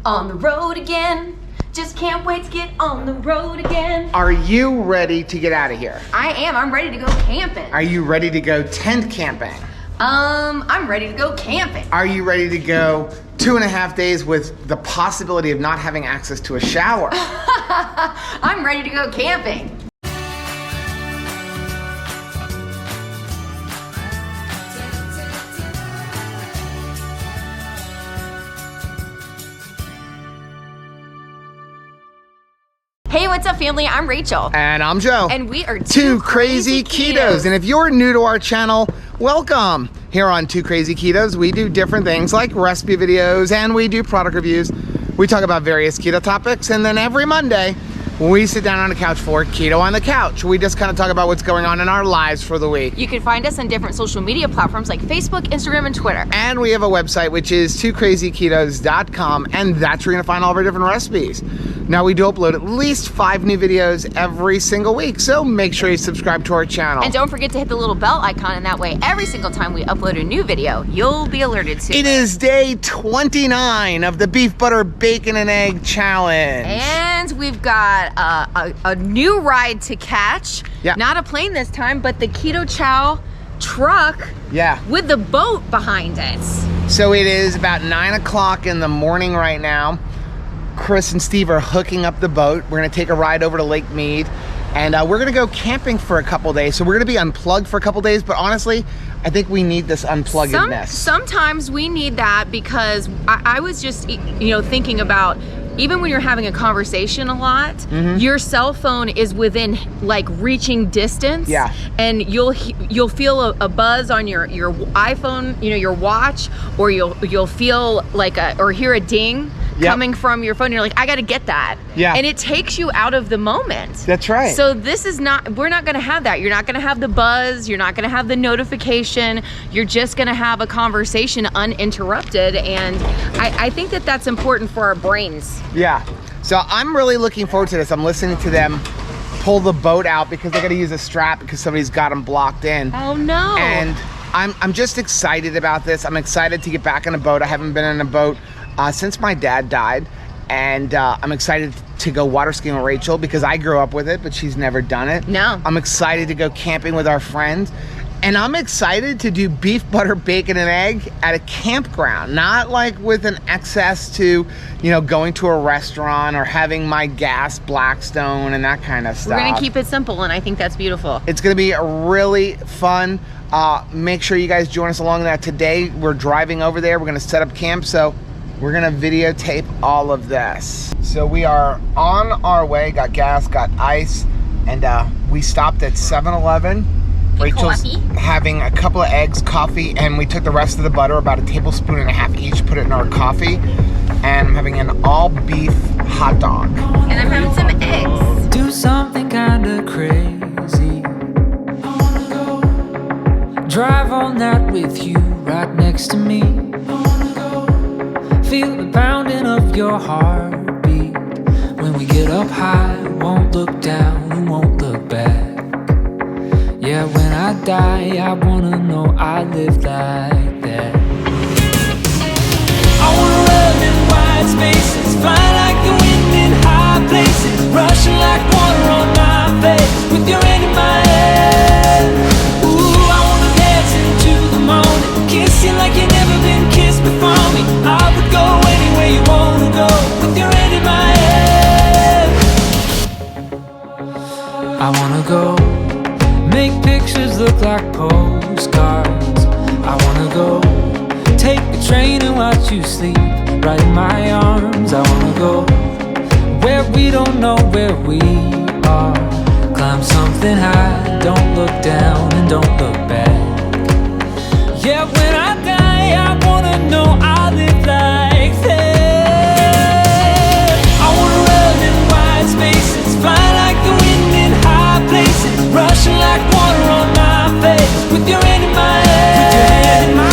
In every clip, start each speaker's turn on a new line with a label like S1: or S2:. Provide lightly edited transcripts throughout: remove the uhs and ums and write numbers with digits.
S1: On the road again. Just can't wait to get on the road again.
S2: Are you ready to get out of here?
S1: I am. I'm ready to go camping.
S2: Are you ready to go tent camping?
S1: I'm ready to go camping.
S2: Are you ready to go 2.5 days with the possibility of not having access to a shower?
S1: I'm ready to go camping. Hey, what's up, family? I'm Rachel.
S2: And I'm Joe.
S1: And we are
S2: Two Crazy Ketos. And if you're new to our channel, welcome. Here on Two Crazy Ketos, we do different things like recipe videos and we do product reviews. We talk about various keto topics, and then every Monday, we sit down on the couch for Keto on the Couch. We just kind of talk about what's going on in our lives for the week.
S1: You can find us on different social media platforms like Facebook, Instagram, and Twitter.
S2: And we have a website, which is twocrazyketos.com, and that's where you're gonna find all of our different recipes. Now, we do upload at least 5 new videos every single week, so make sure you subscribe to our channel.
S1: And don't forget to hit the little bell icon, and that way every single time we upload a new video, you'll be alerted to it.
S2: It is day 29 of the Beef Butter Bacon and Egg Challenge.
S1: And we've got a new ride to catch.
S2: Yeah.
S1: Not a plane this time, but the Keto Chow truck.
S2: Yeah.
S1: With the boat behind it.
S2: So it is about 9 o'clock in the morning right now. Chris and Steve are hooking up the boat. We're gonna take a ride over to Lake Mead, and we're gonna go camping for a couple days. So we're gonna be unplugged for a couple days, but honestly, I think we need this unpluggedness.
S1: Sometimes we need that, because I was just, thinking about, even when you're having a conversation a lot, your cell phone is within like reaching distance.
S2: Yeah.
S1: And you'll feel a buzz on your iPhone, your watch, or you'll feel like or hear a ding. Yep. Coming from your phone, you're like, I gotta get that.
S2: Yeah.
S1: And it takes you out of the moment.
S2: That's right.
S1: So we're not gonna have that. You're not gonna have the buzz, you're not gonna have the notification, you're just gonna have a conversation uninterrupted, and I think that that's important for our brains.
S2: Yeah. So I'm really looking forward to this. I'm listening to them pull the boat out because they gotta use a strap because somebody's got them blocked in.
S1: Oh no.
S2: And I'm just excited about this. I'm excited to get back on a boat. I haven't been on a boat since my dad died, and I'm excited to go water skiing with Rachel because I grew up with it, but she's never done it.
S1: No.
S2: I'm excited to go camping with our friends, and I'm excited to do beef, butter, bacon, and egg at a campground, not like with an access to, going to a restaurant or having my gas Blackstone and that kind of stuff.
S1: We're gonna keep it simple, and I think that's beautiful.
S2: It's gonna be really fun. Make sure you guys join us along that. Today, we're driving over there. We're gonna set up camp, so we're gonna videotape all of this. So we are on our way, got gas, got ice, and we stopped at 7-Eleven. Rachel's having a couple of eggs, coffee, and we took the rest of the butter, about 1.5 tablespoons each, put it in our coffee, and I'm having an all beef hot dog.
S1: And I'm having some eggs.
S3: Do something kinda crazy. Drive all night with you right next to me. Feel the pounding of your heartbeat. When we get up high, won't look down, we won't look back. Yeah, when I die, I wanna know I lived like that. I wanna run in wide spaces, fly like the wind in high places, rushing like water on my face, with your hand in my head. Ooh, I wanna dance into the morning, kiss you like you've never been kissed before me. I would go anywhere you wanna go, with your hand in my head. I wanna go make pictures look like postcards. I wanna go take the train and watch you sleep right in my arms. I wanna go where we don't know where we are. Climb something high, don't look down and don't look back. Yeah, when I die, I wanna know I live like that. I wanna run in wide spaces, fly like the wind in high places, rushing like water on my face, with your hand in my head. Ooh,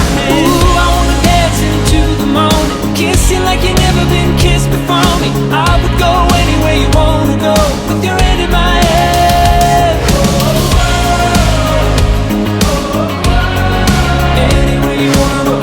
S3: I wanna dance into the morning, kiss you like you've never been kissed before me. I would go anywhere you wanna go, with your hand in my head. Anywhere you wanna go.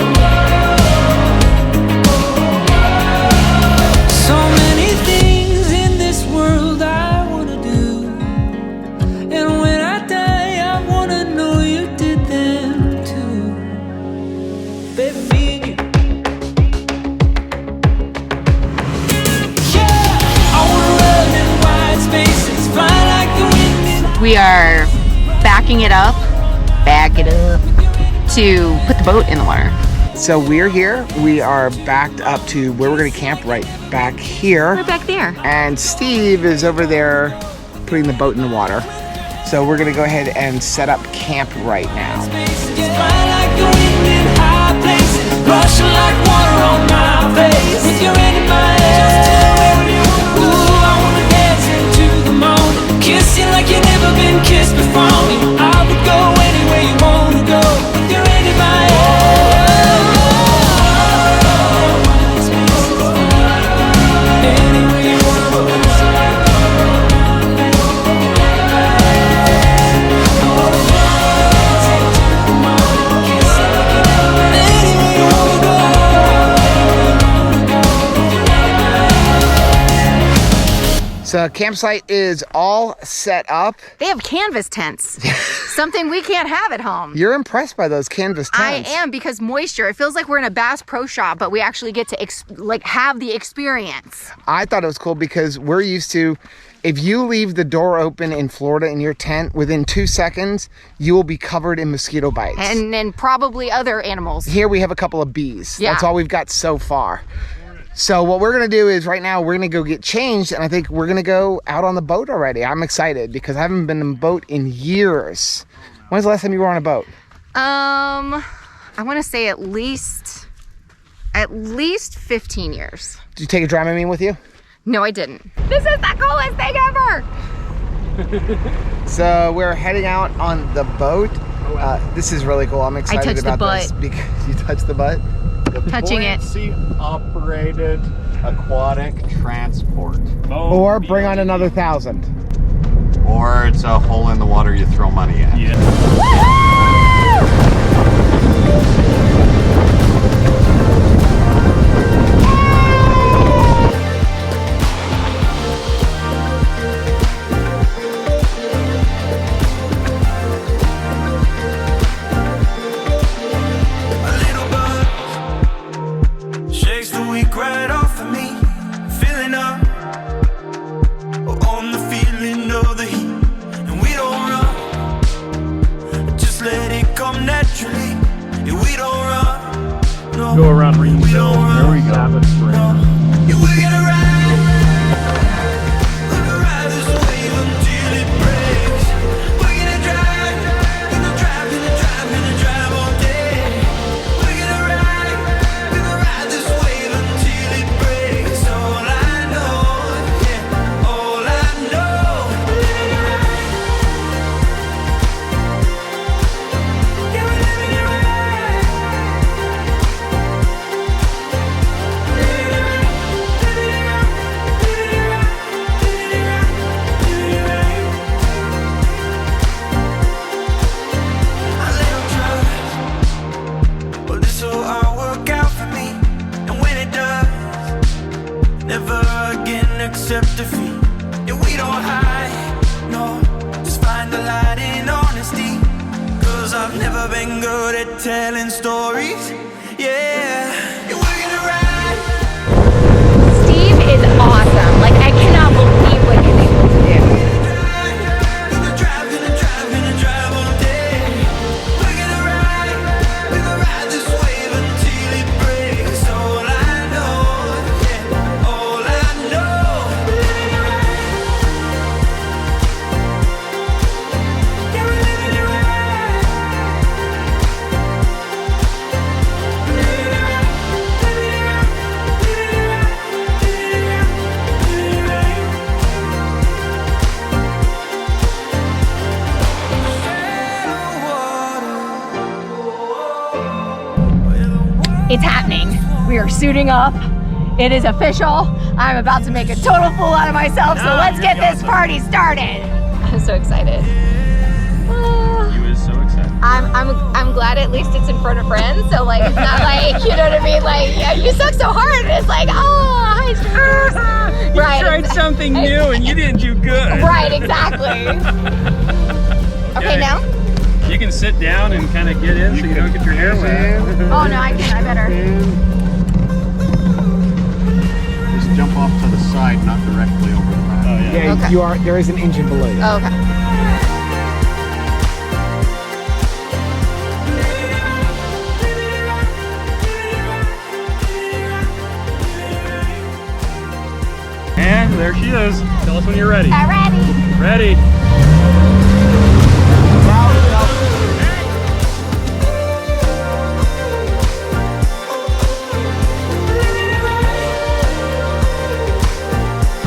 S1: We are backing it up, to put the boat in the water.
S2: So we're here. We are backed up to where we're gonna camp, right back here.
S1: We're back there.
S2: And Steve is over there putting the boat in the water. So we're gonna go ahead and set up camp right now.
S3: Rushing like water on my face. With your hand in my head. Ooh, I wanna dance into the moment. Kiss you like you've never been kissed before me. I would go anywhere you wanna go. With your hand in my head. Anywhere you wanna go.
S2: So campsite is all set up.
S1: They have canvas tents, something we can't have at home.
S2: You're impressed by those canvas tents.
S1: I am, because moisture. It feels like we're in a Bass Pro Shop, but we actually get to have the experience.
S2: I thought it was cool because we're used to, if you leave the door open in Florida in your tent, within 2 seconds, you will be covered in mosquito bites.
S1: And probably other animals.
S2: Here we have a couple of bees.
S1: Yeah.
S2: That's all we've got so far. So what we're gonna do is right now we're gonna go get changed, and I think we're gonna go out on the boat already. I'm excited because I haven't been on a boat in years. When's the last time you were on a boat?
S1: I want to say at least 15 years.
S2: Did you take a Dramamine with you?
S1: No, I didn't. This is the coolest thing ever.
S2: So we're heading out on the boat. This is really cool. I'm excited
S1: touched the
S2: about this
S1: butt.
S2: because you touched the butt.
S1: Touching it.
S4: Buoyancy-operated aquatic transport.
S2: Or bring on another 1,000.
S4: Or it's a hole in the water you throw money at.
S3: Yeah. Go around Reedville. There we go. Sabbath Spring.
S5: accept defeat. Yeah, we don't hide, no, just find the light in honesty. Cause I've never been good at telling stories. Yeah, we're gonna ride.
S1: Steve is awesome. Like, I cannot believe what he's able to do.
S5: Gonna drive all day. We're gonna ride this wave until it breaks. All I know, yeah, all I know. Yeah, we're living it right.
S1: It's happening. We are suiting up. It is official. I'm about to make a total fool out of myself, so let's get this party started. I'm so excited.
S3: You is so excited.
S1: I'm glad at least it's in front of friends, so like it's not like, you know what I mean, like, yeah, you suck so hard and it's like, oh, hi, Steve. Right.
S3: You tried something new and you didn't do good.
S1: Right, exactly. Okay, now?
S3: You can sit down and kind of get in so you don't get your hair wet.
S1: Oh no, I better.
S4: Just jump off to the side, not directly over the back.
S3: Oh, yeah.
S2: Yeah,
S1: Okay.
S2: you are. There is an engine below you.
S1: Oh, okay.
S6: There she is. Tell us when you're ready.
S1: I'm ready.
S6: Ready.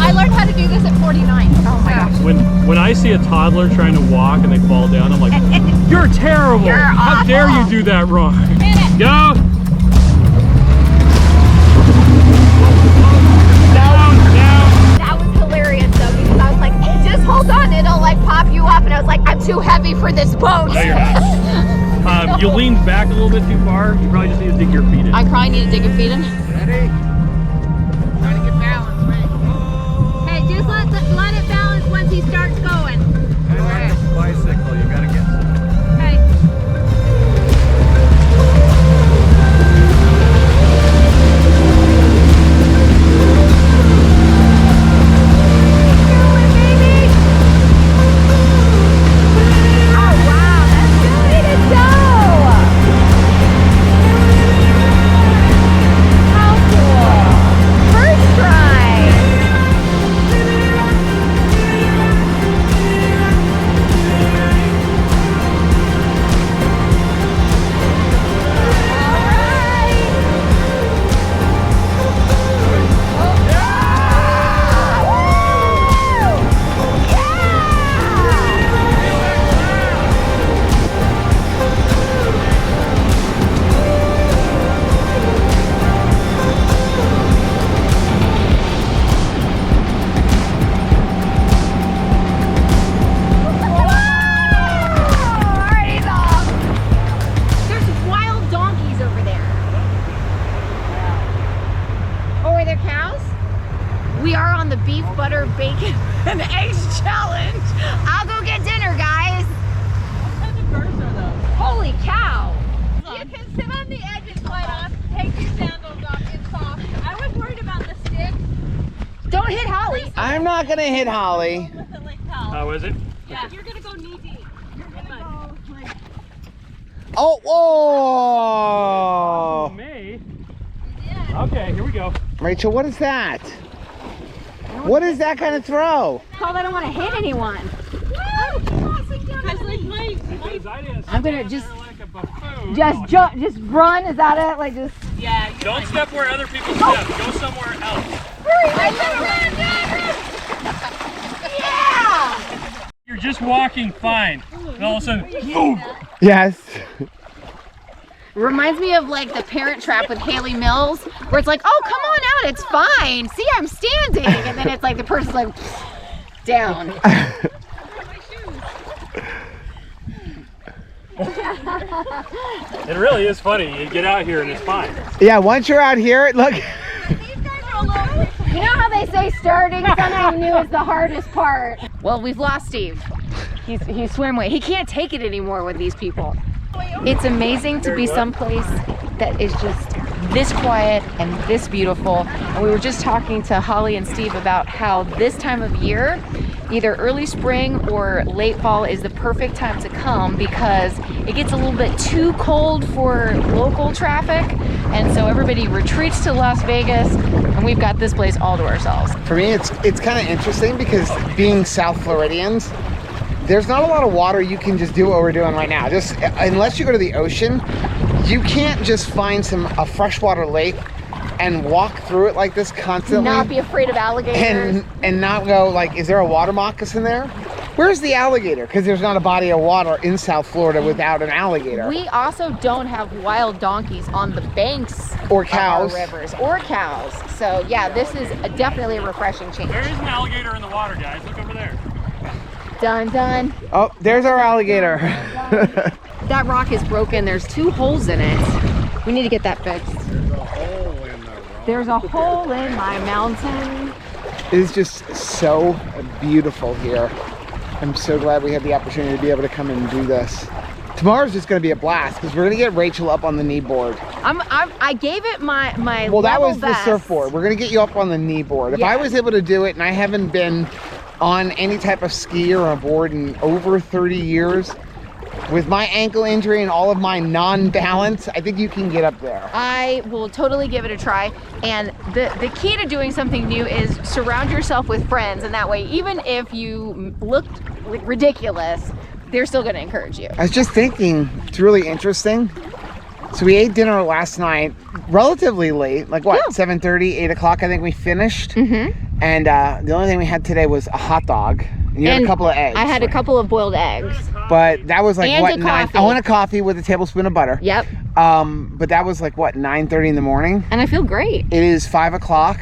S1: I learned how to do this at 49. Oh my gosh.
S6: When I see a toddler trying to walk and they fall down, I'm like, you're terrible.
S1: You're
S6: How
S1: awful.
S6: dare you do that wrong? Go.
S1: That was hilarious though, because I was like, just hold on, it'll like pop you up. And I was like, I'm too heavy for this boat.
S6: No, you're not. You leaned back a little bit too far. You probably just need to dig your feet in.
S1: I probably need to dig your feet in.
S2: Ready? Trying to get balance, right?
S7: Hey, just let it balance once he starts going.
S4: And like this bicycle, you gotta get some.
S7: Hey.
S1: We are on the beef, butter, bacon, and eggs challenge. I'll go get dinner, guys.
S7: What kind of birds are those?
S1: Holy cow.
S7: You can sit on the edge and slide off. Take your sandals off. It's soft. I was worried about the stick.
S1: Don't hit Holly.
S2: I'm not gonna hit Holly.
S7: With the like towel.
S6: How is it?
S7: Yeah, you're gonna go knee deep. You're gonna go like.
S2: Oh, whoa!
S6: Me? Okay, here we go.
S2: Rachel, what is that? What is that kind of throw?
S1: Called I don't want to hit anyone. I'm gonna just jump, just run. Is that it? Like just.
S7: Yeah.
S6: Don't step where other people step. Go somewhere else.
S1: Hurry! Yeah!
S6: You're just walking fine. And all of a sudden, boom!
S2: Yes.
S1: Reminds me of like the Parent Trap with Haley Mills, where it's like, oh, come on out, it's fine. See, I'm standing. And then it's like the person's like, down.
S6: It really is funny. You get out here and it's fine.
S2: Yeah, once you're out here, look.
S1: You know how they say starting something new is the hardest part? Well, we've lost Steve. He's swam away. He can't take it anymore with these people. It's amazing to be someplace that is just this quiet and this beautiful. And we were just talking to Holly and Steve about how this time of year, either early spring or late fall, is the perfect time to come because it gets a little bit too cold for local traffic. And so everybody retreats to Las Vegas and we've got this place all to ourselves.
S2: For me, it's kind of interesting because being South Floridians, there's not a lot of water you can just do what we're doing right now. Just unless you go to the ocean, you can't just find a freshwater lake and walk through it like this constantly.
S1: Not be afraid of alligators.
S2: And not go like, is there a water moccasin there? Where's the alligator? Because there's not a body of water in South Florida without an alligator.
S1: We also don't have wild donkeys on the banks
S2: Or cows.
S1: of our rivers or cows. So yeah, this is definitely a refreshing change.
S6: There is an alligator in the water, guys. Look over there.
S1: Done, done.
S2: Oh, there's our alligator.
S1: That rock is broken. There's 2 holes in it. We need to get that fixed. There's a hole in my mountain.
S2: It is just so beautiful here. I'm so glad we had the opportunity to be able to come and do this. Tomorrow's just going to be a blast because we're going to get Rachel up on the knee board.
S1: I gave it my
S2: Well, that
S1: level
S2: was
S1: best.
S2: the surfboard. We're going to get you up on the knee board. If I
S1: Yes.
S2: was able to do it, and I haven't been on any type of ski or a board in over 30 years, With my ankle injury and all of my non-balance, I think you can get up there.
S1: I will totally give it a try. And the key to doing something new is surround yourself with friends, and that way, even if you looked like ridiculous, they're still gonna encourage you.
S2: I was just thinking, it's really interesting. So we ate dinner last night, relatively late, like what, 7:30, 8 o'clock, I think we finished. And the only thing we had today was a hot dog. And you had a couple of eggs.
S1: I had a couple of boiled eggs.
S2: But that was like,
S1: And
S2: what,
S1: a
S2: 9?
S1: coffee.
S2: I want a coffee with a tablespoon of butter.
S1: Yep.
S2: But that was like, what, 9:30 in the morning?
S1: And I feel great.
S2: It is 5 o'clock.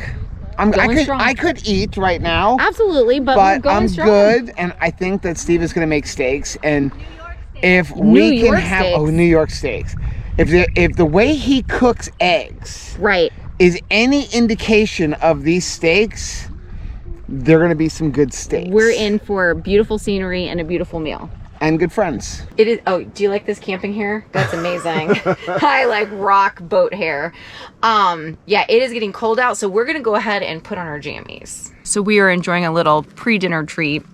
S2: I could eat right now.
S1: Absolutely, but we're going
S2: I'm
S1: strong.
S2: good, and I think that Steve is going to make steaks. And if
S1: New
S2: we can
S1: York
S2: have
S1: steaks.
S2: New York steaks, if the way he cooks eggs
S1: Right.
S2: is any indication of these steaks, they're going to be some good steaks.
S1: We're in for beautiful scenery and a beautiful meal.
S2: And good friends.
S1: It is. Oh, do you like this camping hair? That's amazing. I like rock boat hair. Yeah, it is getting cold out, so we're gonna go ahead and put on our jammies. So we are enjoying a little pre-dinner treat.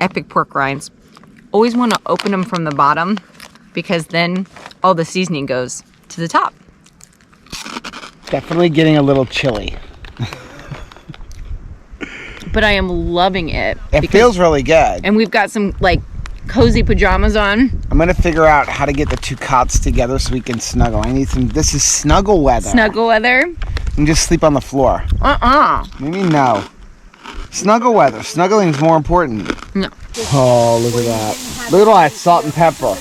S1: Epic pork rinds. Always want to open them from the bottom because then all the seasoning goes to the top.
S2: Definitely getting a little chilly.
S1: But I am loving it.
S2: It feels really good.
S1: And we've got some like cozy pajamas on.
S2: I'm gonna figure out how to get the two cots together so we can snuggle. I need some. This is snuggle weather.
S1: Snuggle weather.
S2: And just sleep on the floor. Maybe no. Snuggle weather. Snuggling is more important.
S1: No.
S2: Oh, look at that. Look at all that salt and pepper.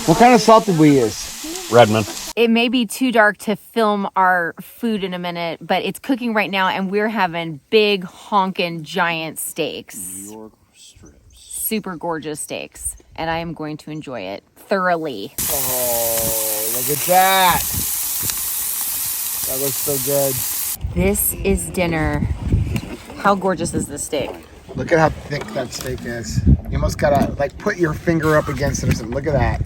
S2: What kind of salt did we use?
S4: Redmond.
S1: It may be too dark to film our food in a minute, but it's cooking right now and we're having big honkin' giant steaks.
S4: New York strips.
S1: Super gorgeous steaks. And I am going to enjoy it thoroughly.
S2: Oh, look at that. That looks so good.
S1: This is dinner. How gorgeous is this steak?
S2: Look at how thick that steak is. You almost gotta like put your finger up against it or something. Look at that.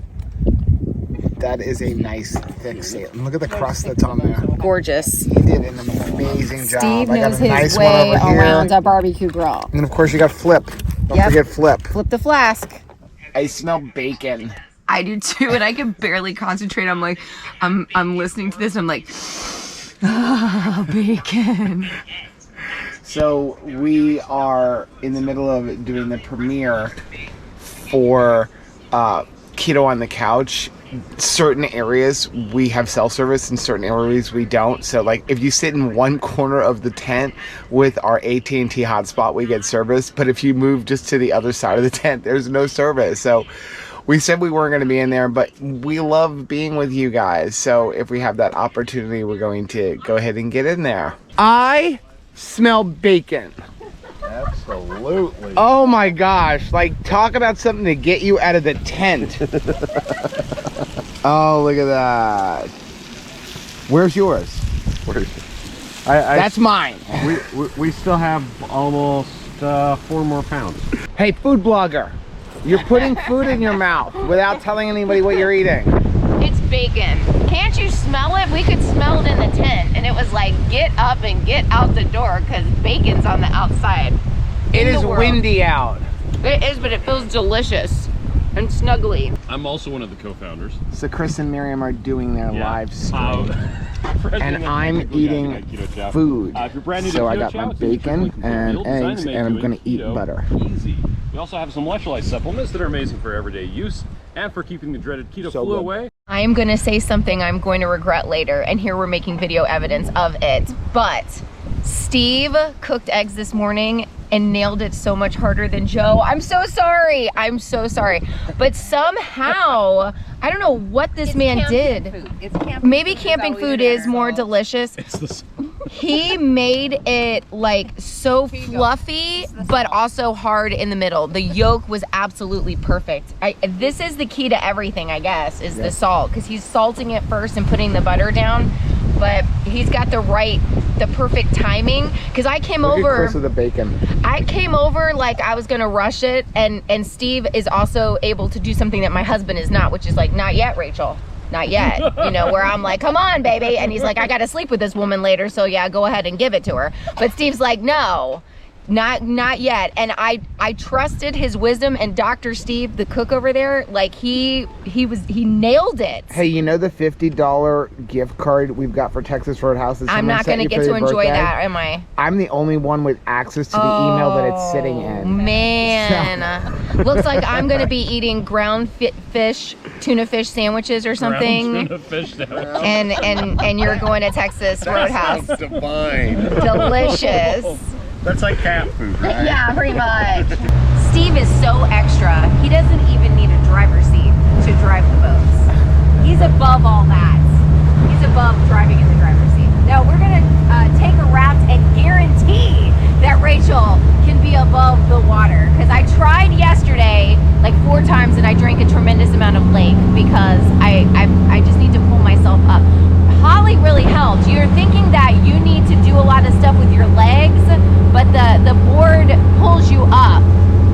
S2: That is a nice thick steak. And look at the crust that's on there.
S1: Gorgeous.
S2: He did an amazing job.
S1: Steve
S2: I got
S1: knows
S2: a nice
S1: his
S2: one
S1: way
S2: over here.
S1: around a barbecue grill.
S2: And of course you got Flip. Don't
S1: Yep.
S2: forget Flip.
S1: Flip the flask.
S2: I smell bacon.
S1: I do too, and I can barely concentrate. I'm like, I'm listening to this. I'm like, ah, bacon.
S2: So we are in the middle of doing the premiere for Keto on the Couch. Certain areas we have self-service and certain areas we don't. So like if you sit in one corner of the tent with our AT&T hotspot, we get service. But if you move just to the other side of the tent, there's no service. So we said we weren't going to be in there, but we love being with you guys. So if we have that opportunity, we're going to go ahead and get in there. I smell bacon.
S4: Absolutely.
S2: Oh my gosh, like talk about something to get you out of the tent. Oh, look at that. Where's yours? That's mine.
S4: We still have almost 4 more pounds.
S2: Hey, food blogger, you're putting food in your mouth without telling anybody what you're eating.
S1: It's bacon. Can't you smell it? We could smell it in the tent, and it was like, get up and get out the door because bacon's on the outside.
S2: It is windy out.
S1: It is, but it feels delicious and snuggly.
S6: I'm also one of the co-founders.
S2: So Chris and Miriam are doing their live stream. And
S6: And
S2: I'm eating food.
S6: If you're brand new to
S2: So I
S6: Keto
S2: got
S6: Chow,
S2: my
S6: it's a complete
S2: bacon
S6: complete
S2: and
S6: meal designed
S2: eggs,
S6: to make
S2: and I'm
S6: doing
S2: gonna eat
S6: keto
S2: butter.
S6: Easy. We also have some electrolyte supplements that are amazing for everyday use and for keeping the dreaded keto
S2: So
S6: flu
S2: good.
S6: away.
S1: I am going to say something I'm going to regret later, and here we're making video evidence of it. But Steve cooked eggs this morning and nailed it so much harder than Joe. I'm so sorry. I'm so sorry. But somehow, I don't know what this man did. Maybe camping food is more delicious. He made it like so fluffy, but also hard in the middle. The yolk was absolutely perfect. This is the key to everything, I guess, is the salt, because he's salting it first and putting the butter down. But he's got the perfect timing. Because I came
S2: Look at
S1: over.
S2: Chris with the bacon.
S1: I came over like I was gonna rush it, and Steve is also able to do something that my husband is not, which is like, not yet, Rachel. Not yet. You know, where I'm like, come on, baby. And he's like, I gotta sleep with this woman later, so yeah, go ahead and give it to her. But Steve's like, no, Not yet. And I trusted his wisdom, and Dr. Steve, the cook over there, like he nailed it.
S2: Hey, you know the $50 gift card we've got for Texas Roadhouse?
S1: I'm not going to get to enjoy that, am I?
S2: I'm the only one with access to the email that it's sitting in.
S1: Man. So. Looks like I'm going to be eating ground fish, tuna fish sandwiches or something.
S6: Tuna fish sandwich.
S1: And you're going to Texas Roadhouse.
S4: Sounds divine.
S1: Delicious.
S4: That's like cat food, right?
S1: Yeah, pretty much. Steve is so extra. He doesn't even need a driver's seat to drive the boats. He's above all that. He's above driving in the driver's seat. Now we're gonna take a raft and guarantee that Rachel can be above the water. Because I tried yesterday like 4 times and I drank a tremendous amount of lake because I just need to pull myself up. Holly really helped. You're thinking that you need to do a lot of stuff with your legs, but the board pulls you up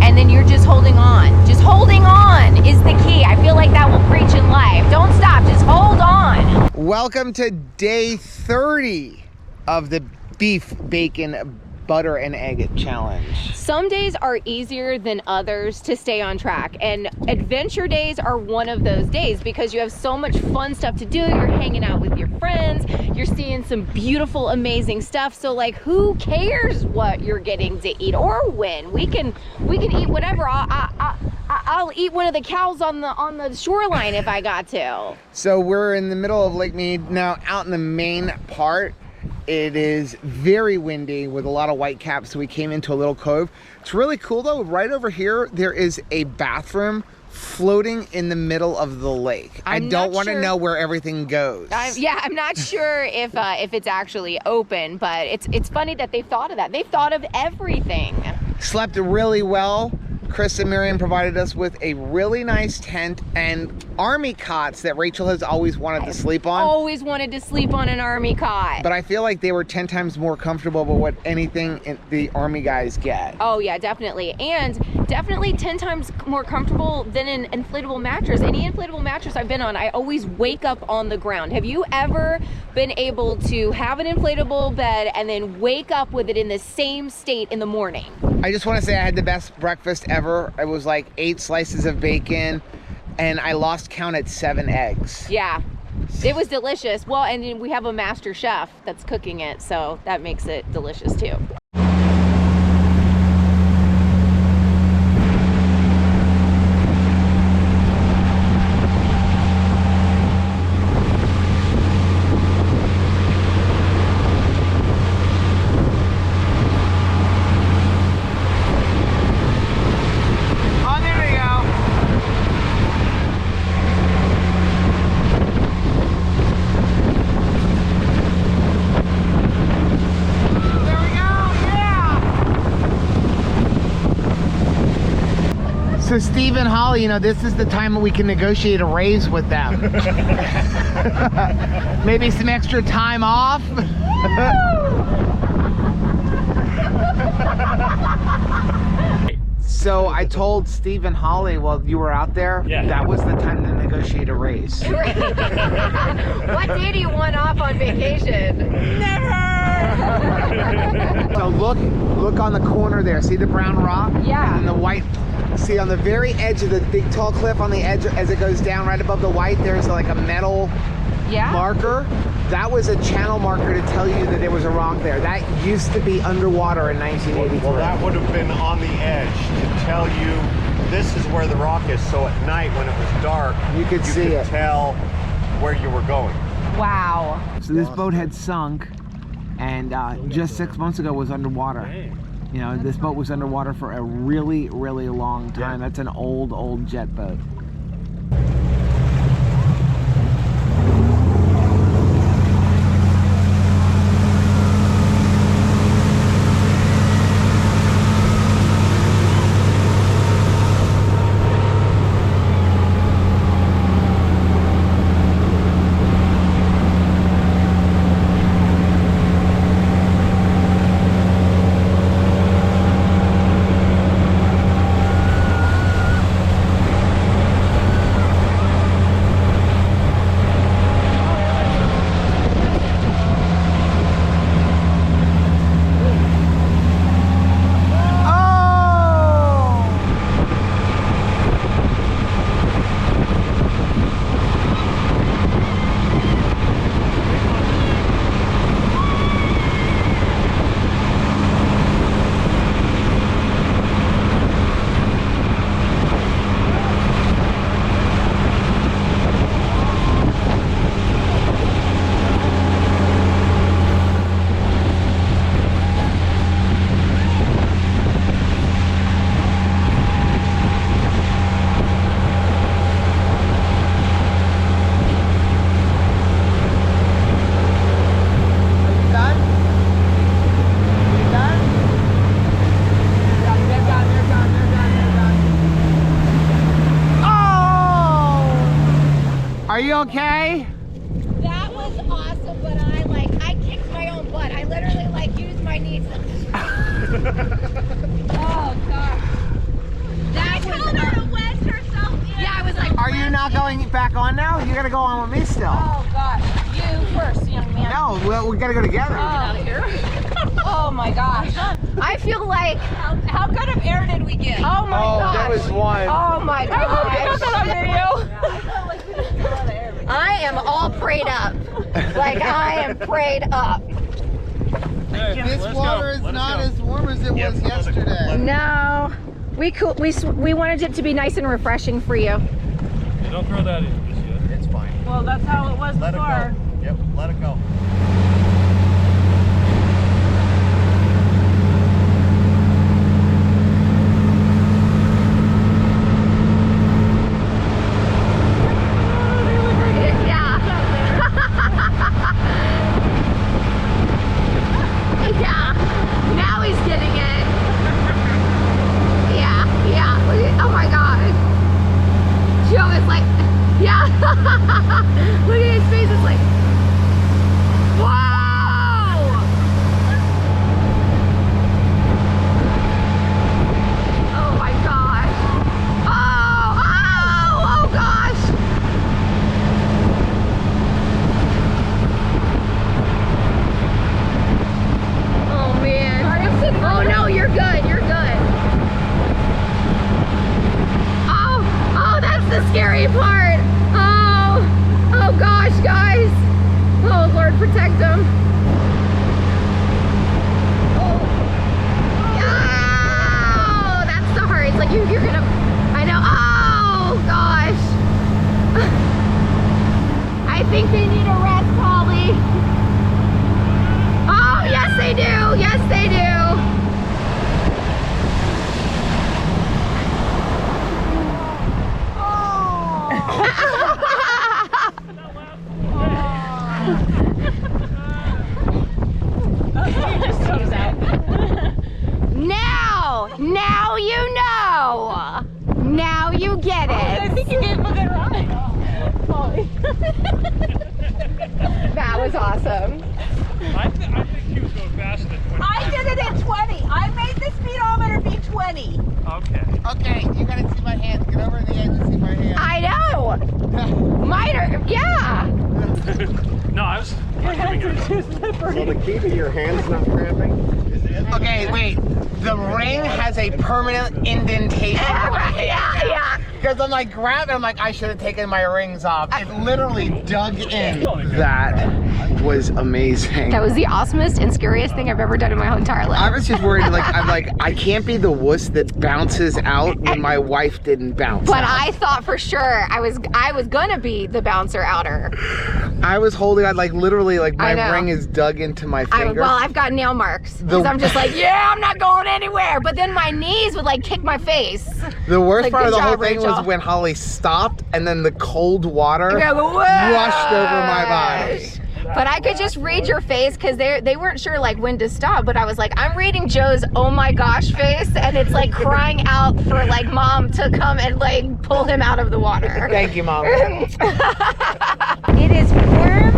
S1: and then you're just holding on. Just holding on is the key. I feel like that will preach in life. Don't stop, just hold on.
S2: Welcome to day 30 of the beef, bacon, butter, and egg challenge.
S1: Some days are easier than others to stay on track, and adventure days are one of those days because you have so much fun stuff to do. You're hanging out with your friends, you're seeing some beautiful, amazing stuff. So like, who cares what you're getting to eat or when? We can eat whatever. I'll eat one of the cows on the shoreline if I got to.
S2: So we're in the middle of Lake Mead now. Out in the main part, it is very windy with a lot of white caps, so we came into a little cove. It's really cool though. Right over here there is a bathroom floating in the middle of the lake. I don't want to know where everything goes.
S1: I'm not sure if it's actually open, but it's funny that they thought of that. They thought of everything.
S2: Slept really well. Chris and Miriam provided us with a really nice tent and army cots that Rachel has always wanted to sleep on.
S1: Always wanted to sleep on an army cot.
S2: But I feel like they were 10 times more comfortable than what anything the army guys get.
S1: Oh yeah, definitely. And definitely 10 times more comfortable than an inflatable mattress. Any inflatable mattress I've been on, I always wake up on the ground. Have you ever been able to have an inflatable bed and then wake up with it in the same state in the morning?
S2: I just want to say I had the best breakfast ever. It was like 8 slices of bacon and I lost count at 7 eggs.
S1: Yeah, it was delicious. Well, and then we have a master chef that's cooking it, so that makes it delicious too.
S2: So Steve and Holly, you know, this is the time that we can negotiate a raise with them. Maybe some extra time off. So I told Steve and Holly while you were out there, that was the time to negotiate a raise.
S1: What day do you want off on vacation? Never!
S2: So look on the corner there. See the brown rock?
S1: Yeah.
S2: And the white. See on the very edge of the big tall cliff on the edge as it goes down right above the white, there's like a metal marker. That was a channel marker to tell you that there was a rock there. That used to be underwater in 1983.
S4: Well, that would have been on the edge to tell you this is where the rock is. So at night when it was dark,
S2: you could
S4: tell where you were going.
S1: Wow.
S2: So this boat had sunk and just 6 months ago was underwater. You know, this boat was underwater for a really, really long time. That's an old jet boat.
S1: Oh God. That was
S7: told her to wedge herself in.
S1: Yeah, I was like,
S2: Are you not going back on now? You gotta go on with me still.
S1: oh gosh, you first, young man.
S2: No, well, we gotta go together.
S1: Out of here. Oh my gosh. I feel like,
S7: How good of air did we get?
S1: oh my
S2: Oh,
S1: gosh.
S2: there was one.
S1: Oh my gosh.
S7: I got that on video.
S1: I am all prayed up. Like I am prayed up.
S2: This water is not as warm as it was yesterday.
S1: No. We wanted it to be nice and refreshing for you.
S6: Hey, don't throw that in just yet.
S4: It's fine.
S7: Well, that's how it was
S4: Let it
S7: before.
S4: go. Yep, let it go.
S1: Yeah. Now he's getting it. Yeah. Oh my God. Joe is like, yeah. Look at his face. It's like, whoa. Oh my gosh. Oh gosh. Oh man. Oh no, you're good. You're good. Oh, that's the scary part. Oh gosh, guys. Oh Lord, protect them. Oh, that's the heart. It's like you're gonna. I know. Oh gosh. I think they need a rest, Polly. Oh, yes they do. Yes they do. Now you know. Now you get it.
S7: I think you gave him a good ride.
S1: That was awesome.
S6: I think he was going faster than 20.
S7: I did it at 20. I made the speedometer be 20.
S6: Okay.
S2: Okay, you gotta see my hands. Get over to the edge and see my hands.
S1: I know. Mine are, yeah.
S6: No, I was giving it a
S4: So the key to your hands not cramping is in.
S2: Okay, wait. The ring has a permanent indentation.
S1: Yeah.
S2: Because I'm like grabbing, I'm like, I should have taken my rings off. It literally dug in. That was amazing.
S1: That was the awesomest and scariest thing I've ever done in my whole entire
S2: I
S1: life.
S2: was just worried, I'm like, I can't be the wuss that bounces out when my wife didn't bounce
S1: But
S2: out.
S1: I thought for sure I was gonna be the bouncer outer.
S2: I was holding, literally,
S1: I
S2: my
S1: know.
S2: ring is dug into my finger.
S1: I've got nail marks. Because I'm just like, yeah, I'm not going anywhere. But then my knees would like kick my face.
S2: The worst
S1: Like,
S2: part of
S1: good
S2: the whole
S1: job,
S2: thing
S1: Rachel.
S2: was when Holly stopped and then the cold water
S1: I go,
S2: rushed over my body.
S1: But I could just read your face because they weren't sure like when to stop. But I was like, I'm reading Joe's oh my gosh face, and it's like crying out for like mom to come and like pull him out of the water.
S2: Thank you, Mom.
S1: It is warm,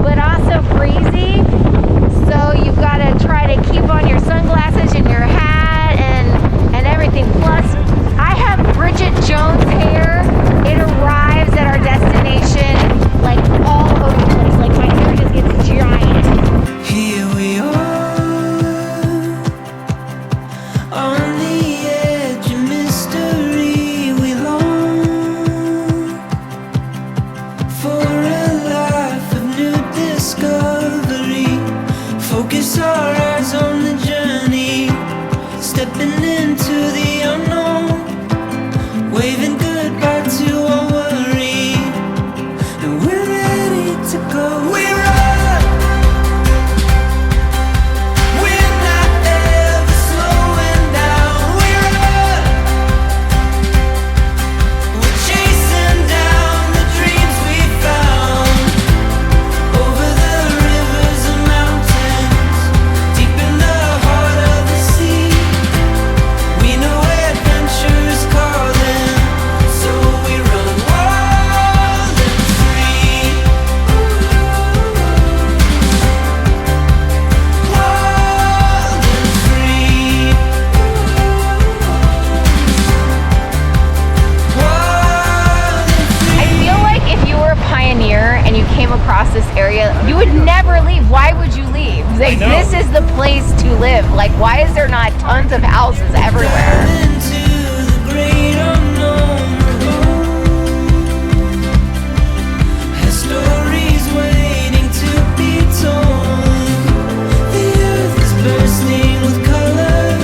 S1: but also breezy. So you've got to try to keep on your sunglasses and your hat and everything. Plus, I have Bridget Jones hair. It arrives at our destination like all over the place. Like my hair just gets giant.
S3: Here we are, on the edge of mystery. We long for a life of new discovery. Focus our eyes on the journey.
S1: Like, this is the place to live. Like, why is there not tons of houses everywhere?
S3: Into the great unknown has stories waiting to be told. The earth is bursting with color.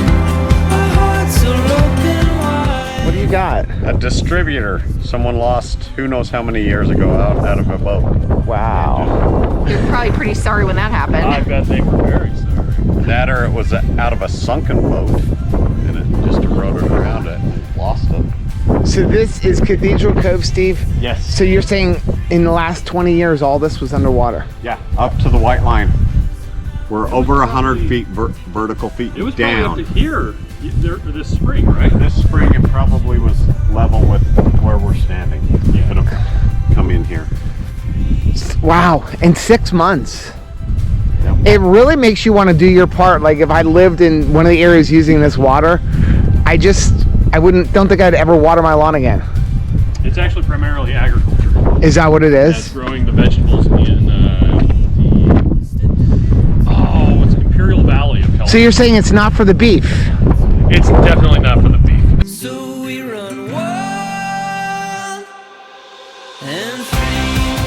S3: Our hearts are open wide.
S2: What do you got?
S4: A distributor. Someone lost who knows how many years ago out of a boat.
S2: Wow.
S1: You're probably pretty sorry when that happened.
S6: I bet they were very sorry.
S4: That or it was out of a sunken boat and it just eroded around it and lost it.
S2: So this is Cathedral Cove, Steve?
S4: Yes.
S2: So you're saying in the last 20 years, all this was underwater?
S4: Yeah, up to the white line. We're over 100 feet vertical feet
S6: It was
S4: down.
S6: probably up to here this spring, right?
S4: This spring it probably was level with where we're standing. You could have come in here.
S2: Wow, in 6 months.
S4: Yep.
S2: It really makes you want to do your part. Like if I lived in one of the areas using this water, I don't think I'd ever water my lawn again.
S6: It's actually primarily agriculture.
S2: Is that what it
S6: That's
S2: is?
S6: growing the vegetables in what's Imperial Valley of California.
S2: So you're saying it's not for the beef?
S6: It's definitely not for the beef.
S3: So we run wild and free.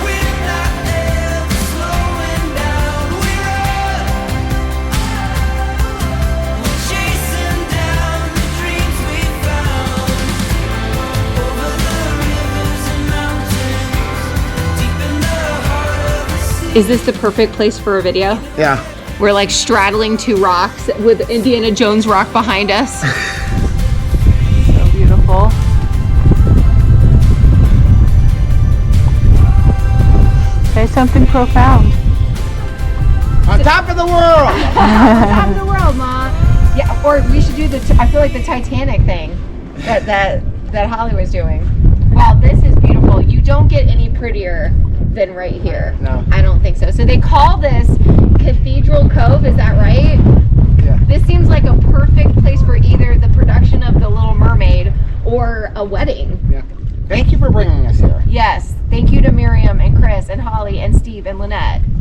S3: We're not ever slowing down. We run. We're chasing down the dreams we found over the rivers and mountains, deep in the heart of the sea.
S1: Is this the perfect place for a video?
S2: Yeah.
S1: We're like straddling two rocks with Indiana Jones rock behind us. So beautiful.
S7: Say something profound.
S2: On top of the world!
S1: Top of the world, Mom. Yeah, or we should do I feel like the Titanic thing that Hollywood's doing. Wow, this is beautiful. You don't get any prettier than right here.
S2: No.
S1: I don't think so. So they call this Cathedral Cove, is that right?
S2: Yeah.
S1: This seems like a perfect place for either the production of The Little Mermaid or a wedding.
S2: Yeah. Thank you for bringing us here.
S1: Yes. Thank you to Miriam and Chris and Holly and Steve and Lynette. Bring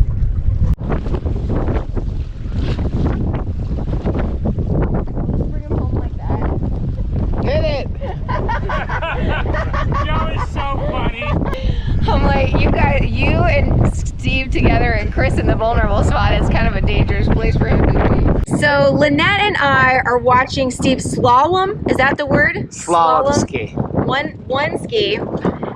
S1: them home like that.
S2: Hit it!
S6: That was so funny.
S1: I'm like, you and Steve together and Chris in the vulnerable spot is kind of a dangerous place for him to be. So Lynette and I are watching Steve slalom. Is that the word?
S2: Slalom ski.
S1: One ski.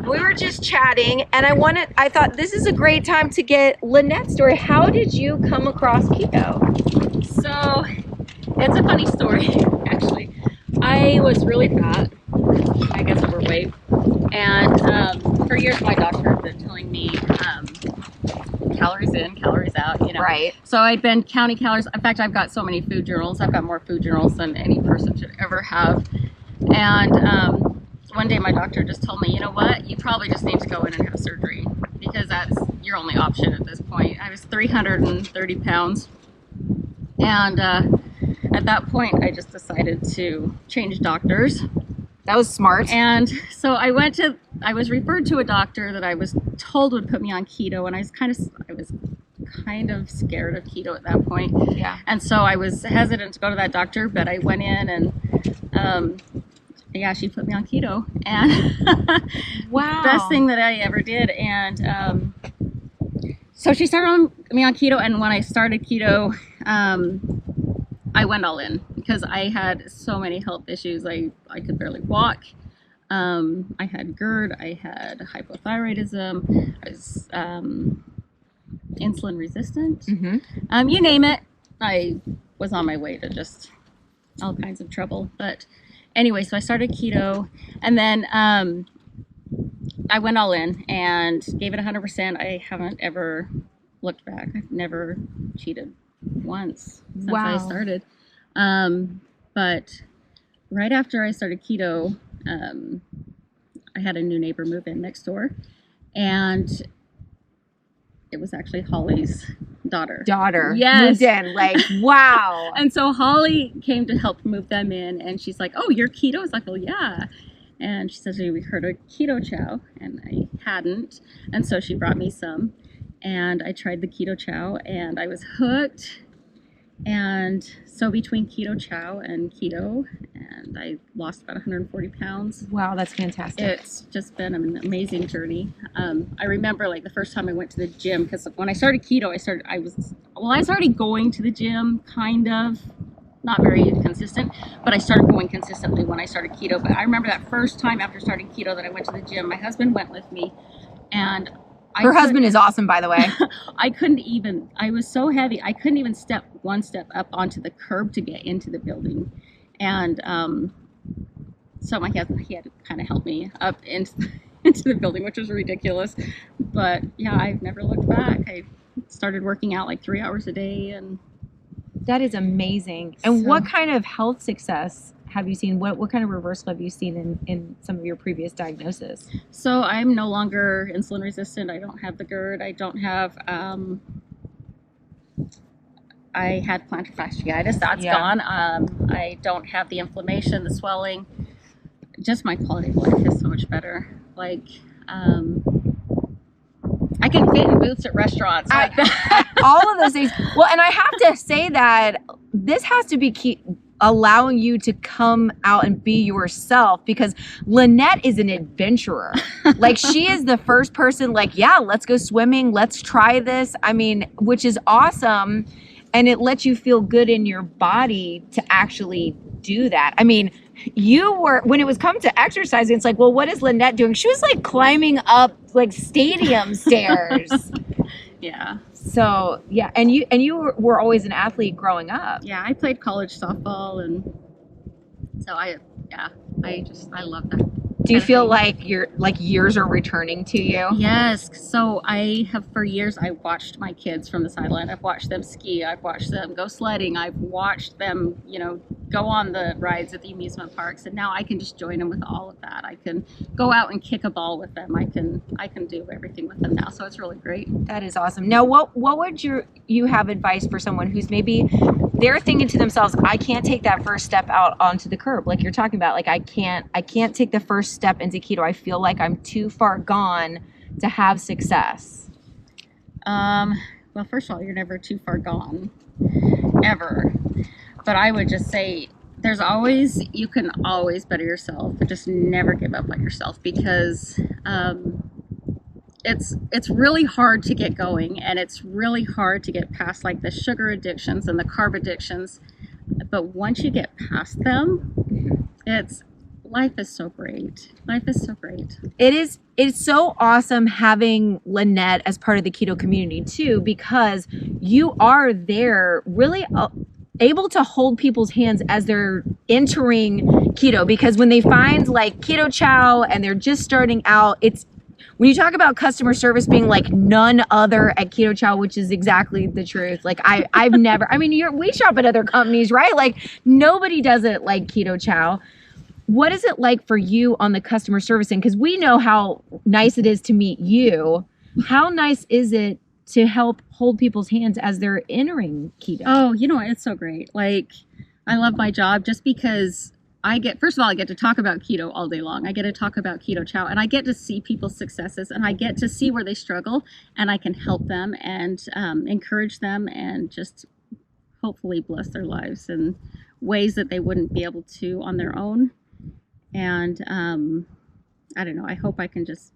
S1: We were just chatting and I thought this is a great time to get Lynette's story. How did you come across keto?
S8: So, it's a funny story, actually. I was really fat, I guess overweight, and for years my doctor had been telling me calories in, calories out, you know.
S1: Right.
S8: So I'd been counting calories. In fact, I've got so many food journals. I've got more food journals than any person should ever have. And one day my doctor just told me, you know what, you probably just need to go in and have surgery because that's your only option at this point. I was 330 pounds. And at that point, I just decided to change doctors.
S1: That was smart.
S8: And so I was referred to a doctor that I was told would put me on keto, and I was kind of scared of keto at that point.
S1: Yeah.
S8: And so I was hesitant to go to that doctor, but I went in and she put me on keto, and
S1: Wow.
S8: best thing that I ever did. And so she started me on keto, and when I started keto, I went all in because I had so many health issues. I could barely walk. I had GERD. I had hypothyroidism. I was insulin resistant.
S1: Mm-hmm.
S8: You name it. I was on my way to just all kinds of trouble. But anyway, so I started keto, and then I went all in and gave it 100%. I haven't ever looked back. I've never cheated once since I started. But right after I started keto, I had a new neighbor move in next door, and it was actually Holly's daughter.
S1: Yes. Moved in. Like, wow.
S8: And so Holly came to help move them in, and she's like, "Oh, you're keto?" I was like, "Well, yeah." And she says, "We heard of keto chow," and I hadn't, and so she brought me some. and I tried the keto chow, and I was hooked. And so between keto chow and keto, and I lost about 140 pounds.
S1: Wow, that's fantastic.
S8: It's just been an amazing journey. I remember like the first time I went to the gym, because when I started keto, I was already going to the gym, kind of, not very consistent, but I started going consistently when I started keto. But I remember that first time after starting keto that I went to the gym. My husband went with me, and
S1: Her husband is awesome, by the way.
S8: I was so heavy, I couldn't even step one step up onto the curb to get into the building. And so my husband, he had to kind of help me up into the building, which was ridiculous. But yeah, I've never looked back. I started working out like 3 hours a day. And
S1: That is amazing. And what kind of health success have you seen? What kind of reversal have you seen in some of your previous diagnoses?
S8: So I'm no longer insulin resistant. I don't have the GERD. I don't have, I had plantar fasciitis. That's gone. I don't have the inflammation, the swelling. Just my quality of life is so much better. Like, I can fit in booths at restaurants.
S1: All of those things. Well, and I have to say that this has to be allowing you to come out and be yourself, because Lynette is an adventurer. Like, she is the first person like, yeah, let's go swimming. Let's try this. I mean, which is awesome. And it lets you feel good in your body to actually do that. I mean, you were, when it was come to exercising, it's like, well, what is Lynette doing? She was like climbing up like stadium stairs.
S8: Yeah.
S1: So yeah, and you were always an athlete growing up.
S8: Yeah, I played college softball, and so I love that.
S1: Do you feel like years are returning to you?
S8: Yes. So I have, for years, I watched my kids from the sideline. I've watched them ski. I've watched them go sledding. I've watched them, go on the rides at the amusement parks. And now I can just join them with all of that. I can go out and kick a ball with them. I can do everything with them now. So it's really great.
S1: That is awesome. Now, what would you have advice for someone who's maybe they're thinking to themselves, I can't take that first step out onto the curb, like you're talking about. Like, I can't take the first step into keto. I feel like I'm too far gone to have success.
S8: Well, first of all, you're never too far gone, ever. But I would just say you can always better yourself, but just never give up on yourself, because it's really hard to get going, and it's really hard to get past like the sugar addictions and the carb addictions. But once you get past them, life is so great. Life is so great.
S1: It's so awesome having Lynette as part of the keto community too, because you are there really able to hold people's hands as they're entering keto, because when they find like keto chow and they're just starting out, when you talk about customer service being like none other at Keto Chow, which is exactly the truth. Like I've never, I mean, we shop at other companies, right? Like nobody does it like Keto Chow. What is it like for you on the customer service end? Because we know how nice it is to meet you. How nice is it to help hold people's hands as they're entering keto?
S8: Oh, it's so great. Like, I love my job just because first of all, I get to talk about keto all day long. I get to talk about Keto Chow, and I get to see people's successes, and I get to see where they struggle, and I can help them and encourage them and just hopefully bless their lives in ways that they wouldn't be able to on their own. And I don't know, I hope I can just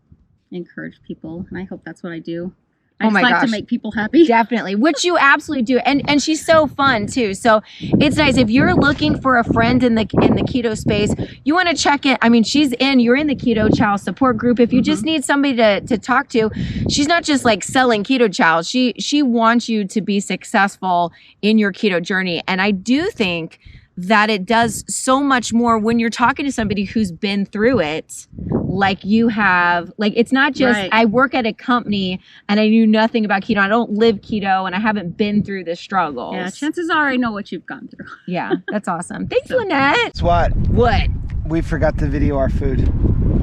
S8: encourage people, and I hope that's what I do. I just like to make people happy.
S1: Definitely, which you absolutely do. And she's so fun too. So it's nice. If you're looking for a friend in the keto space, you want to check it. I mean, you're in the Keto Chow support group. If you just need somebody to talk to, she's not just like selling Keto Chow. She wants you to be successful in your keto journey. And I do think that it does so much more when you're talking to somebody who's been through it, like you have. Like, it's not just, right, I work at a company and I knew nothing about keto. I don't live keto and I haven't been through the struggles.
S8: Yeah, chances are I know what you've gone through.
S1: Yeah, that's awesome. Thanks, Lynette.
S2: Guess what?
S1: What?
S2: We forgot to video our food.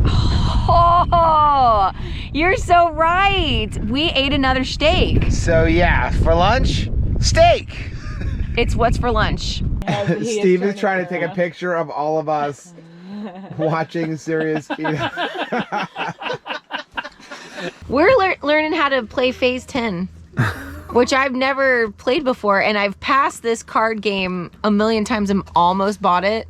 S1: Oh, you're so right. We ate another steak.
S2: So yeah, for lunch, steak.
S1: It's what's for lunch.
S2: Steve is trying to take a picture of all of us watching serious keto.
S1: We're learning how to play Phase 10, which I've never played before, and I've passed this card game a million times and almost bought it,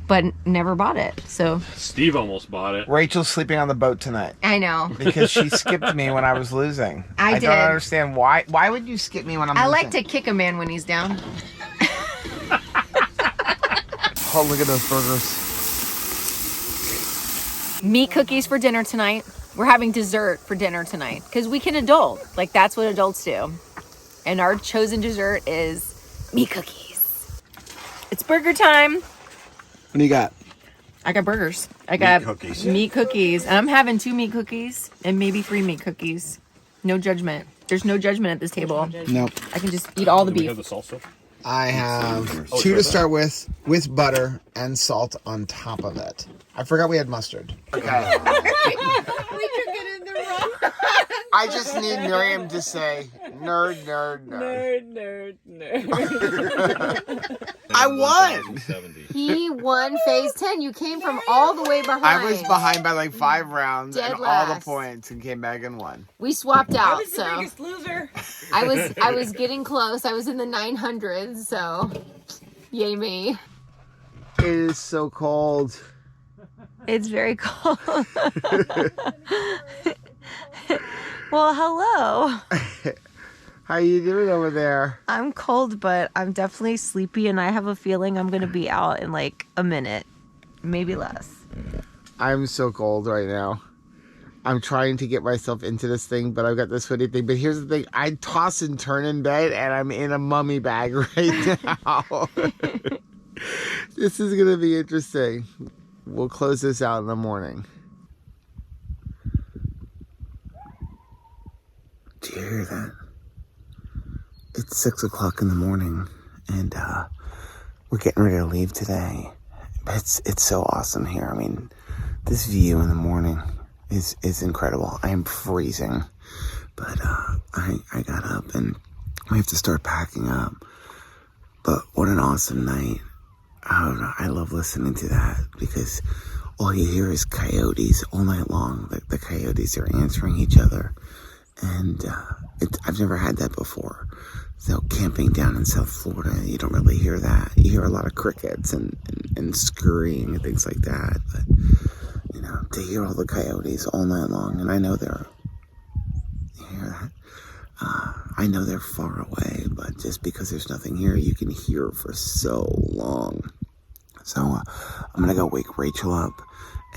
S1: but never bought it. So
S6: Steve almost bought it.
S2: Rachel's sleeping on the boat tonight.
S1: I know.
S2: Because she skipped me when I was losing.
S1: I did.
S2: don't understand why. Why would you skip me when I'm
S1: I
S2: losing?
S1: like to kick a man when he's down.
S2: Oh, look at those burgers.
S1: Meat cookies for dinner tonight. We're having dessert for dinner tonight because we can adult. Like, that's what adults do. And our chosen dessert is meat cookies. It's burger time.
S2: What do you got?
S1: I got burgers. I got
S4: cookies.
S1: meat cookies. And I'm having 2 meat cookies and maybe 3 meat cookies. No judgment. There's no judgment at this table.
S2: Nope.
S1: I can just eat all the
S6: Do we have
S1: beef.
S6: the salsa?
S2: I have
S6: Oh,
S2: 2
S6: try
S2: to
S6: that.
S2: start with butter and salt on top of it. I forgot we had mustard. Okay. I just need Miriam to say, nerd, nerd, nerd. I won!
S6: 70.
S1: He won Phase 10. You came from all the way behind.
S2: I was behind by like 5 rounds
S1: Dead
S2: and all the
S1: last.
S2: points and came back and won.
S1: We swapped out, so
S7: loser.
S1: I was getting close. I was in the 900s, so yay me.
S2: It is so cold.
S1: It's very cold. Well, hello.
S2: How you doing over there?
S1: I'm cold, but I'm definitely sleepy, and I have a feeling I'm gonna be out in like a minute, maybe less.
S2: I'm so cold right now. I'm trying to get myself into this thing, but I've got this hoodie thing. But here's the thing. I toss and turn in bed, and I'm in a mummy bag right now. This is going to be interesting. We'll close this out in the morning. Do you hear that? It's 6 o'clock in the morning, and we're getting ready to leave today. But it's so awesome here. I mean, this view in the morning is incredible. I am freezing, but I got up and we have to start packing up. But what an awesome night. I love listening to that because all you hear is coyotes all night long. The coyotes are answering each other, and I've never had that before. So camping down in South Florida, you don't really hear that. You hear a lot of crickets and scurrying and things like that. But, you know, to hear all the coyotes all night long, and I know you hear that? I know they're far away, but just because there's nothing here, you can hear for so long. So I'm going to go wake Rachel up,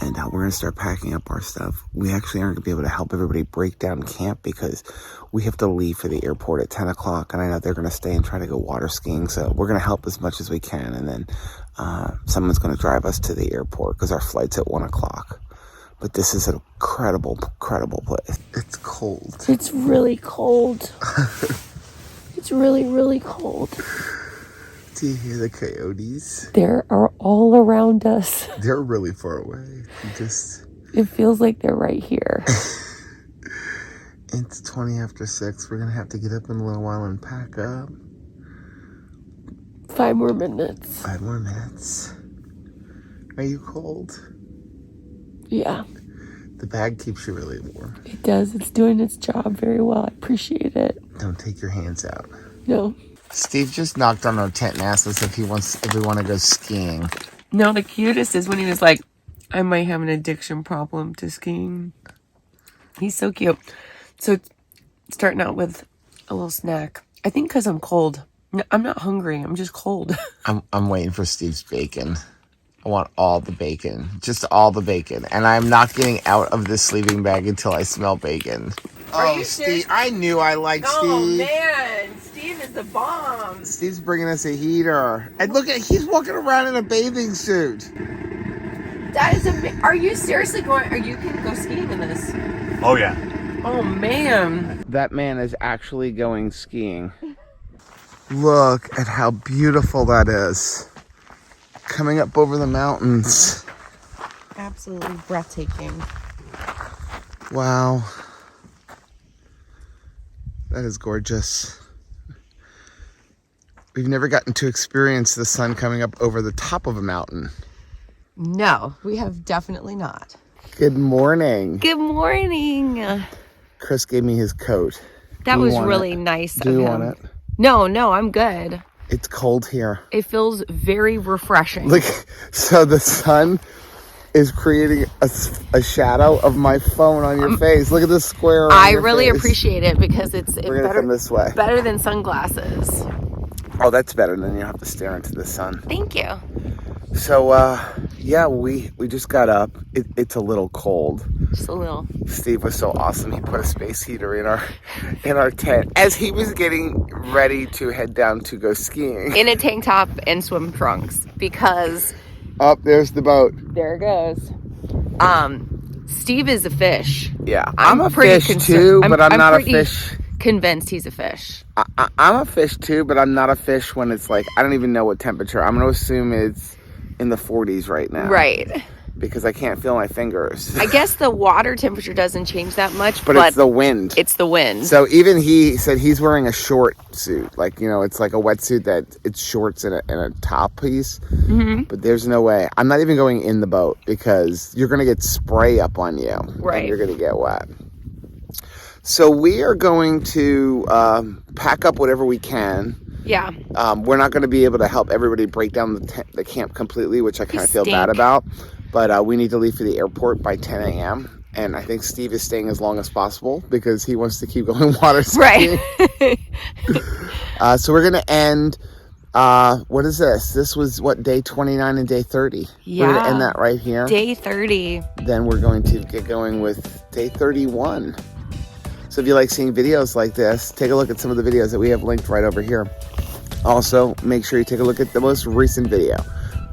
S2: and we're going to start packing up our stuff. We actually aren't going to be able to help everybody break down camp because we have to leave for the airport at 10 o'clock, and I know they're going to stay and try to go water skiing, so we're going to help as much as we can, and then someone's going to drive us to the airport because our flight's at 1 o'clock. But this is an incredible, incredible place. It's cold.
S9: It's really cold. It's really, really cold.
S2: Do you hear the coyotes?
S9: They are all around us.
S2: They're really far away.
S9: It feels like they're right here.
S2: It's 20 after 6. We're going to have to get up in a little while and pack up.
S9: 5 more minutes.
S2: 5 more minutes. Are you cold?
S9: Yeah,
S2: The bag keeps you really warm.
S9: it does. It's doing its job very well. I appreciate it.
S2: Don't take your hands out.
S9: No.
S2: Steve just knocked on our tent and asked us if we want to go skiing.
S9: No, the cutest is when he was like, I might have an addiction problem to skiing. He's so cute. So it's starting out with a little snack. I think because I'm cold. No, I'm not hungry. I'm just cold.
S2: I'm waiting for Steve's bacon. I want all the bacon. Just all the bacon. And I'm not getting out of this sleeping bag until I smell bacon.
S9: Are you
S2: Steve,
S9: serious?
S2: I knew I liked
S9: Oh,
S2: Steve.
S9: man. Steve is the bomb.
S2: Steve's bringing us a heater. And look at, he's walking around in a bathing suit.
S9: That is amazing. Are you seriously going? Are you can go skiing in this?
S4: Oh, yeah.
S9: Oh, man.
S2: That man is actually going skiing. Look at how beautiful that is. Coming up over the mountains.
S9: Absolutely breathtaking.
S2: Wow. That is gorgeous. We've never gotten to experience the sun coming up over the top of a mountain.
S1: No, we have definitely not.
S2: Good morning.
S1: Good morning.
S2: Chris gave me his coat.
S1: That
S2: Do you
S1: was
S2: want
S1: really
S2: it?
S1: nice
S2: Do
S1: of
S2: you
S1: him.
S2: want it?
S1: No, I'm good.
S2: It's cold here.
S1: It feels very refreshing.
S2: Look, so the sun is creating a shadow of my phone on your face. Look at this square on
S1: I
S2: your
S1: really
S2: face.
S1: appreciate it because
S2: We're gonna come this way.
S1: better than sunglasses.
S2: Oh, that's better. Then you don't have to stare into the sun.
S1: Thank you.
S2: So, yeah, we just got up. It's a little cold.
S1: Just a little.
S2: Steve was so awesome. He put a space heater in our tent as he was getting ready to head down to go skiing.
S1: In a tank top and swim trunks because
S2: Up there's the boat.
S1: there it goes. Steve is a fish.
S2: Yeah, I'm a
S1: pretty
S2: fish too, but I'm not a
S1: pretty
S2: fish.
S1: Convinced he's a fish.
S2: I'm a fish too, but I'm not a fish when it's like, I don't even know what temperature. I'm going to assume it's in the 40s right now.
S1: Right.
S2: Because I can't feel my fingers.
S1: I guess the water temperature doesn't change that much,
S2: but it's the wind.
S1: It's the wind.
S2: So even he said he's wearing a short suit. Like, you know, it's like a wetsuit that it's shorts and a top piece.
S1: Mm-hmm.
S2: But there's no way. I'm not even going in the boat because you're going to get spray up on you.
S1: Right.
S2: And you're going to get wet. So we are going to pack up whatever we can.
S1: Yeah.
S2: We're not going to be able to help everybody break down the camp completely, which I kind of feel bad about. But we need to leave for the airport by 10 a.m. And I think Steve is staying as long as possible because he wants to keep going water skiing.
S1: Right.
S2: So we're going to end, what is this? This was, day 29 and day 30?
S1: Yeah.
S2: We're going to end that right here.
S1: Day 30.
S2: Then we're going to get going with day 31. So if you like seeing videos like this, take a look at some of the videos that we have linked right over here. Also, make sure you take a look at the most recent video,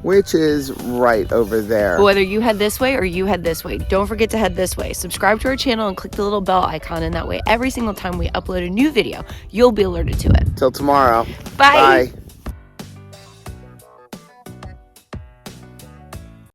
S2: which is right over there.
S1: Whether you head this way or you head this way, don't forget to head this way. Subscribe to our channel and click the little bell icon, and that way every single time we upload a new video, you'll be alerted to it.
S2: Till tomorrow.
S1: Bye.
S2: Bye.